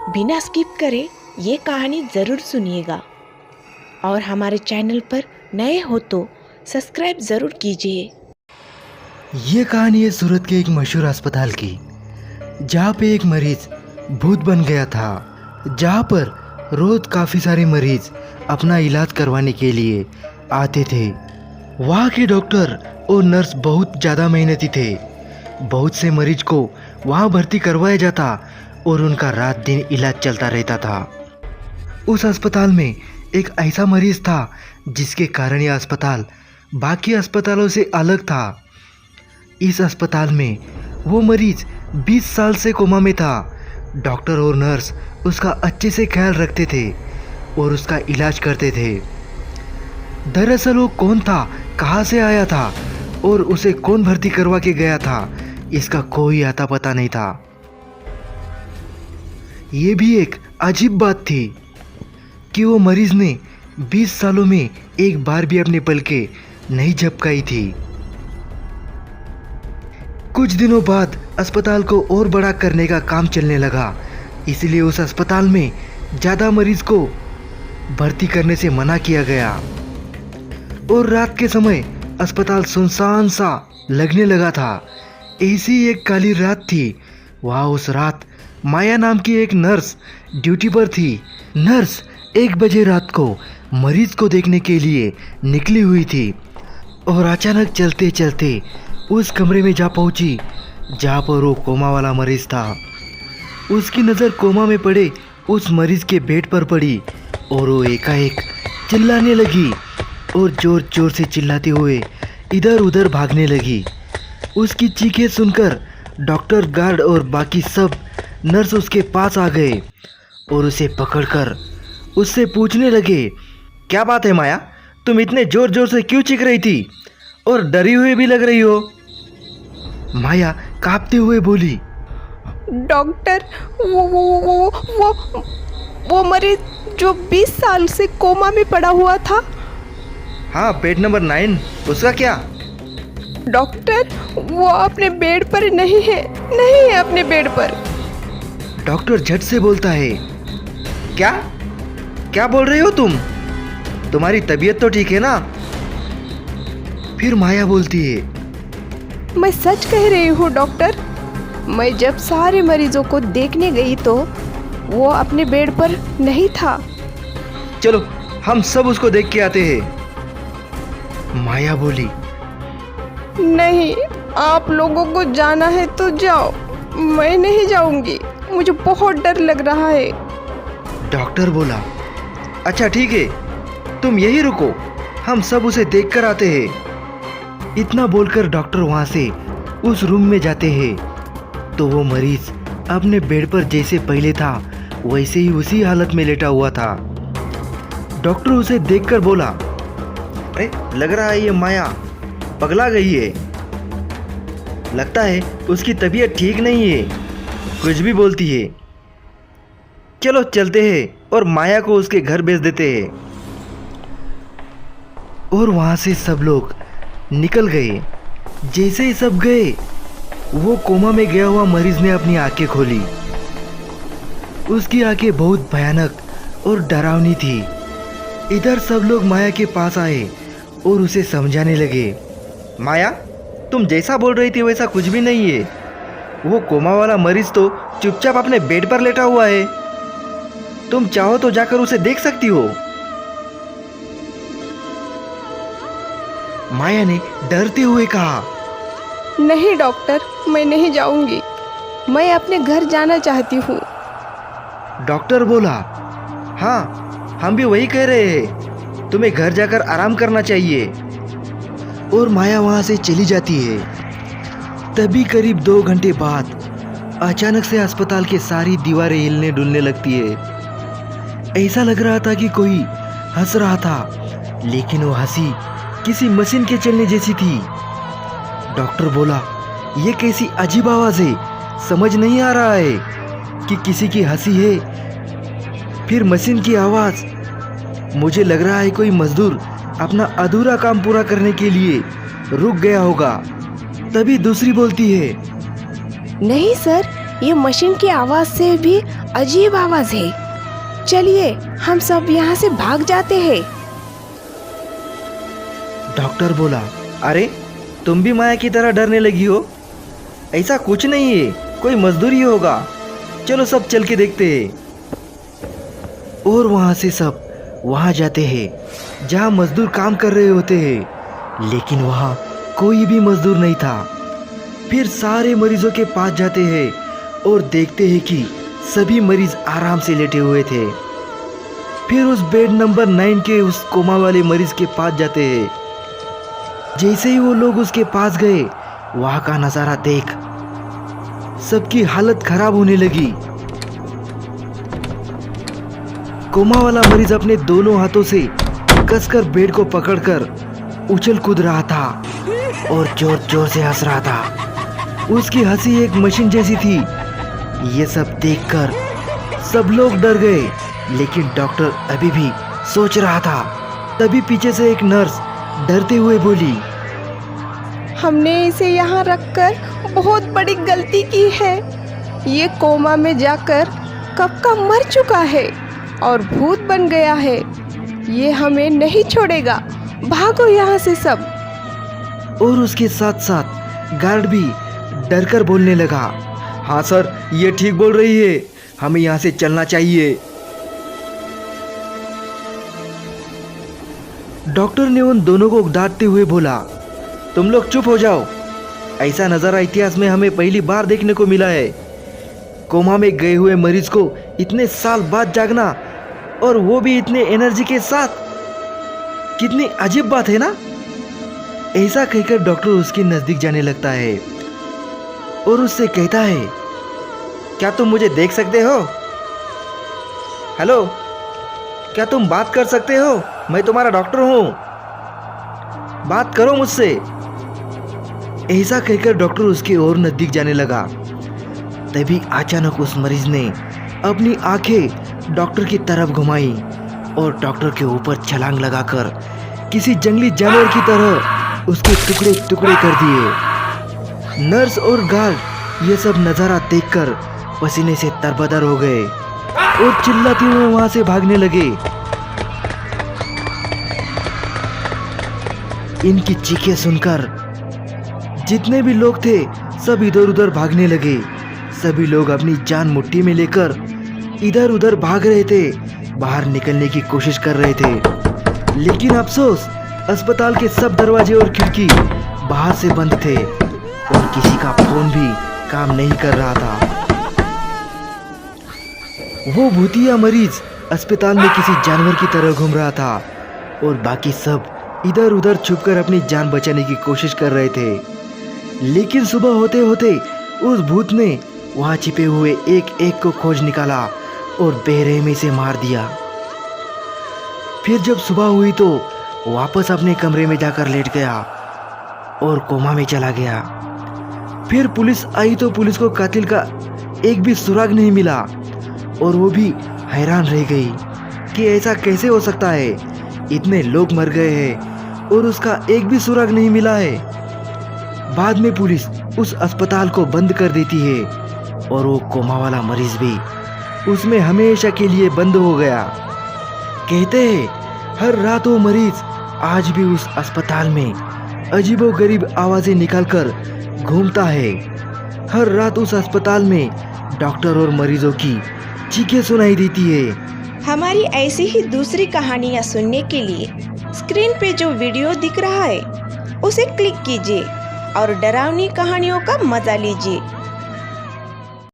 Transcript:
बिना स्किप करे ये कहानी ज़रूर सुनिएगा और हमारे चैनल पर नए हो तो सब्सक्राइब ज़रूर कीजिए। ये कहानी है सूरत के एक मशहूर अस्पताल की, जहाँ पे एक मरीज भूत बन गया था, जहाँ पर रोज काफ़ी सारे मरीज अपना इलाज करवाने के लिए आते थे। वहाँ के डॉक्टर और नर्स बहुत ज़्यादा मेहनती थे। बहुत से मरीज को वहाँ भर्ती करवाया जाता और उनका रात दिन इलाज चलता रहता था। उस अस्पताल में एक ऐसा मरीज था जिसके कारण यह अस्पताल बाकी अस्पतालों से अलग था। इस अस्पताल में वो मरीज 20 साल से कोमा में था। डॉक्टर और नर्स उसका अच्छे से ख्याल रखते थे और उसका इलाज करते थे। दरअसल वो कौन था, कहाँ से आया था और उसे कौन भर्ती करवा के गया था, इसका कोई आता पता नहीं था। ये भी एक अजीब बात थी कि वो मरीज ने 20 सालों में एक बार भी अपने पलकें नहीं झपकाई थी। कुछ दिनों बाद अस्पताल को और बड़ा करने का काम चलने लगा, इसलिए उस अस्पताल में ज़्यादा मरीज को भर्ती करने से मना किया गया और रात के समय अस्पताल सुनसान सा लगने लगा था। ऐसी एक काली रात थी। वहाँ उस रात माया नाम की एक नर्स ड्यूटी पर थी। नर्स 1 बजे रात को मरीज को देखने के लिए निकली हुई थी और अचानक चलते चलते उस कमरे में जा पहुंची जहाँ पर वो कोमा वाला मरीज था। उसकी नज़र कोमा में पड़े उस मरीज के बेड पर पड़ी और वो एकाएक चिल्लाने लगी और जोर जोर से चिल्लाते हुए इधर उधर भागने लगी। उसकी चीखें सुनकर डॉक्टर, गार्ड और बाकी सब नर्स उसके पास आ गए और उसे पकड़कर उससे पूछने लगे, क्या बात है माया, तुम इतने जोर जोर से क्यों चीख रही थी और डरी हुई भी लग रही हो? माया कांपते हुए बोली, डॉक्टर, वो मरीज जो 20 साल से कोमा में पड़ा हुआ था। हाँ, बेड नंबर 9, उसका क्या? डॉक्टर, वो अपने बेड पर नहीं है, नहीं है अपने बेड पर। डॉक्टर झट से बोलता है, क्या क्या बोल रही हो तुम? तुम्हारी तबीयत तो ठीक है ना? फिर माया बोलती है, मैं सच कह रही हूँ डॉक्टर। मैं जब सारे मरीजों को देखने गई तो वो अपने बेड पर नहीं था। चलो हम सब उसको देख के आते हैं। माया बोली, नहीं, आप लोगों को जाना है तो जाओ, मैं नहीं जाऊंगी, मुझे बहुत डर लग रहा है। डॉक्टर बोला, अच्छा ठीक है, तुम यही रुको, हम सब उसे देख कर आते हैं। इतना बोलकर डॉक्टर वहाँ से उस रूम में जाते हैं तो वो मरीज अपने बेड पर जैसे पहले था वैसे ही उसी हालत में लेटा हुआ था। डॉक्टर उसे देखकर बोला, अरे लग रहा है ये माया पगला गई है, लगता है उसकी तबीयत ठीक नहीं है, कुछ भी बोलती है। चलो चलते हैं और माया को उसके घर भेज देते हैं। और वहाँ से सब लोग निकल गए। जैसे ही सब गए, वो कोमा में गया हुआ मरीज ने अपनी आंखें खोली। उसकी आंखें बहुत भयानक और डरावनी थी। इधर सब लोग माया के पास आए और उसे समझाने लगे, माया, तुम जैसा बोल रही थी वैसा कुछ भी नहीं है। वो कोमा वाला मरीज तो चुपचाप अपने बेड पर लेटा हुआ है, तुम चाहो तो जाकर उसे देख सकती हो। माया ने डरते हुए कहा, नहीं डॉक्टर, मैं नहीं जाऊंगी, मैं अपने घर जाना चाहती हूँ। डॉक्टर बोला, हाँ हम भी वही कह रहे हैं, तुम्हें घर जाकर आराम करना चाहिए। और माया वहाँ से चली जाती है। तभी करीब 2 घंटे बाद अचानक से अस्पताल के सारी दीवारें हिलने डुलने लगती है। ऐसा लग रहा था कि कोई हंस रहा था, लेकिन वो हंसी किसी मशीन के चलने जैसी थी। डॉक्टर बोला, ये कैसी अजीब आवाज़ है, समझ नहीं आ रहा है कि किसी की हंसी है फिर मशीन की आवाज़। मुझे लग रहा है कोई मजदूर अपना अधूरा काम पूरा करने के लिए रुक गया होगा। तभी दूसरी बोलती है, नहीं सर, ये मशीन की आवाज से भी अजीब आवाज है। चलिए हम सब यहाँ से भाग जाते हैं। डॉक्टर बोला, अरे तुम भी माया की तरह डरने लगी हो? ऐसा कुछ नहीं है, कोई मजदूरी होगा। चलो सब चल के देखते हैं। और वहाँ से सब वहाँ जाते हैं जहाँ मजदूर काम कर रहे होते हैं, लेकिन वहाँ कोई भी मजदूर नहीं था। फिर सारे मरीजों के पास जाते हैं और देखते हैं कि सभी मरीज आराम से लेटे हुए थे। फिर उस बेड नंबर 9 के उस कोमा वाले मरीज के पास जाते हैं। जैसे ही वो लोग उसके पास गए, वहाँ का नज़ारा देख सबकी हालत खराब होने लगी। कोमा वाला मरीज अपने दोनों हाथों से कसकर बेड को पकड़कर उछल कूद रहा था और जोर जोर से हंस रहा था। उसकी हंसी एक मशीन जैसी थी। ये सब देखकर सब लोग डर गए, लेकिन डॉक्टर अभी भी सोच रहा था। तभी पीछे से एक नर्स डरते हुए बोली, हमने इसे यहाँ रखकर बहुत बड़ी गलती की है। ये कोमा में जाकर कब का मर चुका है और भूत बन गया है। ये हमें नहीं छोड़ेगा, भागो यहाँ से सब। और उसके साथ साथ गार्ड भी डरकर बोलने लगा, हाँ सर, ये ठीक बोल रही है, हमें यहाँ से चलना चाहिए। डॉक्टर ने उन दोनों को डांटते हुए बोला, तुम लोग चुप हो जाओ। ऐसा नज़ारा इतिहास में हमें पहली बार देखने को मिला है। कोमा में गए हुए मरीज को इतने साल बाद जागना, और वो भी इतने एनर्जी के साथ, कितनी अजीब बात है ना। ऐसा कहकर डॉक्टर उसके नजदीक जाने लगता है और उससे कहता है, क्या तुम मुझे देख सकते हो? हेलो, क्या तुम बात कर सकते हो? मैं तुम्हारा डॉक्टर हूँ, बात करो मुझसे। ऐसा कहकर डॉक्टर उसके और नजदीक जाने लगा। तभी अचानक उस मरीज ने अपनी आंखें डॉक्टर की तरफ घुमाई और डॉक्टर के ऊपर छलांग लगाकर किसी जंगली जानवर की तरह उसके टुकड़े टुकड़े कर दिए। नर्स और गार्ड ये सब नज़ारा देखकर पसीने से तरबतर हो गए और चिल्लाते हुए वहां से भागने लगे। इनकी चीखें सुनकर जितने भी लोग थे सब इधर उधर भागने लगे। सभी लोग अपनी जान मुट्ठी में लेकर इधर उधर भाग रहे थे, बाहर निकलने की कोशिश कर रहे थे। लेकिन अफसोस, अस्पताल के सब दरवाजे और खिड़की बाहर से बंद थे और किसी का फोन भी काम नहीं कर रहा था। वो भूतिया मरीज अस्पताल में किसी जानवर की तरह घूम रहा था और बाकी सब इधर उधर छुपकर अपनी जान बचाने की कोशिश कर रहे थे। लेकिन सुबह होते होते उस भूत ने वहां छिपे हुए एक एक को खोज निकाला और बेरहमी से मार दिया। फिर जब सुबह हुई तो वापस अपने कमरे में जाकर लेट गया और कोमा में चला गया। फिर पुलिस आई तो पुलिस को कातिल का एक भी सुराग नहीं मिला और वो भी हैरान रह गई कि ऐसा कैसे हो सकता है। इतने लोग मर गए हैं और उसका एक भी सुराग नहीं मिला है। बाद में पुलिस उस अस्पताल को बंद कर देती है और वो कोमा वाला मरीज भी उसमें हमेशा के लिए बंद हो गया। कहते हैं हर रात वो मरीज आज भी उस अस्पताल में अजीबोगरीब आवाजें निकालकर घूमता है। हर रात उस अस्पताल में डॉक्टर और मरीजों की चीखें सुनाई देती है। हमारी ऐसी ही दूसरी कहानियाँ सुनने के लिए स्क्रीन पे जो वीडियो दिख रहा है उसे क्लिक कीजिए और डरावनी कहानियों का मजा लीजिए।